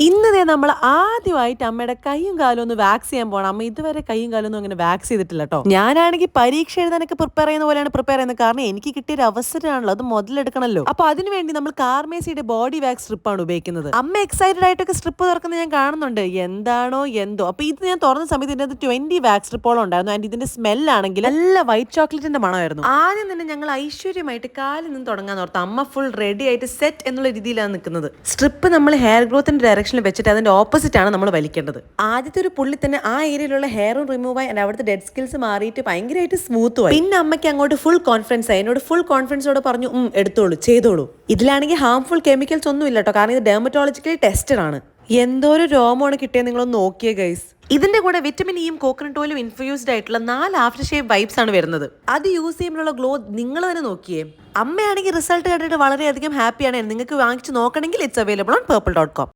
ഇന്നതേ നമ്മൾ ആദ്യമായിട്ട് അമ്മയുടെ കൈയും കാലും ഒന്ന് വാക്സ് ചെയ്യാൻ പോകണം. അമ്മ ഇതുവരെ കൈയും കാലും ഒന്നും അങ്ങനെ വാക്സ് ചെയ്തിട്ടില്ല കേട്ടോ. ഞാനാണെങ്കിൽ പരീക്ഷ എഴുതാനൊക്കെ പ്രിപ്പയർ ചെയ്യുന്ന പോലെയാണ് പ്രിപ്പയർ ചെയ്യുന്നത്. കാരണം എനിക്ക് കിട്ടിയ ഒരു അവസരമാണല്ലോ, അത് മുതലെടുക്കണമല്ലോ. അപ്പൊ അതിനുവേണ്ടി നമ്മൾ കാർമേസിയുടെ ബോഡി വാക്സ് സ്ട്രിപ്പാണ് ഉപയോഗിക്കുന്നത്. അമ്മ എക്സൈറ്റഡ് ആയിട്ടൊക്കെ സ്ട്രിപ്പ് തുറക്കുന്നത് ഞാൻ കാണുന്നുണ്ട്. എന്താണോ എന്തോ. അപ്പൊ ഇത് ഞാൻ തുറന്ന സമയത്ത് ഇതിന്റെ 20 വാക്സ് സ്ട്രിപ്പോളം ഉണ്ടായിരുന്നു. ആൻഡ് ഇതിന്റെ സ്മെല്ലാണെങ്കിൽ നല്ല വൈറ്റ് ചോക്ലേറ്റിന്റെ മണമായിരുന്നു. ആദ്യം തന്നെ ഞങ്ങൾ ഐശ്വര്യമായിട്ട് കാലിൽ നിന്ന് തുടങ്ങാൻ ഓർത്ത് അമ്മ ഫുൾ റെഡി ആയിട്ട് സെറ്റ് എന്നുള്ള രീതിയിലാണ് നിൽക്കുന്നത്. സ്ട്രിപ്പ് നമ്മൾ ഹെയർ ഗ്രോത്തിന്റെ ഡയറക്ഷൻ വെച്ചിട്ട് അതിന്റെ ഓപ്പോസിറ്റ് ആണ് നമ്മൾ വലിക്കേണ്ടത്. ആദ്യത്തെ ഒരു പുള്ളി തന്നെ ആ ഏരിയയിലുള്ള ഹെയറും റിമൂവ് ആയി അവിടുത്തെ ഡെഡ് സ്കിൽസ് മാറിയിട്ട് ഭയങ്കരമായിട്ട് സ്മൂത്ത് ആയി. പിന്നെ അമ്മയ്ക്ക് അങ്ങോട്ട് ഫുൾ കോൺഫിഡൻസ് ആയി. എന്നോട് ഫുൾ കോൺഫിഡൻസോടെ പറഞ്ഞു എടുത്തോളൂ, ചെയ്തോളൂ. ഇതിലാണെങ്കിൽ ഹാംഫുൾ കെമിക്കൽസ് ഒന്നും ഇല്ല കേട്ടോ. കാരണം ഇത് ഡെർമറ്റോളജിക്കലി ടെസ്റ്റഡ് ആണ്. എന്തോ ഒരു രോമമാണ് കിട്ടിയത് നിങ്ങളൊന്ന് നോക്കിയേ ഗൈസ്. ഇതിന്റെ കൂടെ വിറ്റമിൻ ഇയും കോക്കനട്ട് ഓയിലും ഇൻഫ്യൂസ്ഡ് ആയിട്ടുള്ള 4 ആഫ്റ്റർ ഷേവ് വൈബ്സ് ആണ് വരുന്നത്. അത് യൂസ് ചെയ്യുമ്പോഴുള്ള ഗ്ലോ നിങ്ങൾ തന്നെ നോക്കിയേ. അമ്മയാണെങ്കിൽ റിസൾട്ട് കണ്ടിട്ട് വളരെയധികം ഹാപ്പിയാണ്. നിങ്ങൾക്ക് വാങ്ങിച്ച് നോക്കണമെങ്കിൽ ഇറ്റ്സ് അവൈലബിൾ ഓൺ purple.com.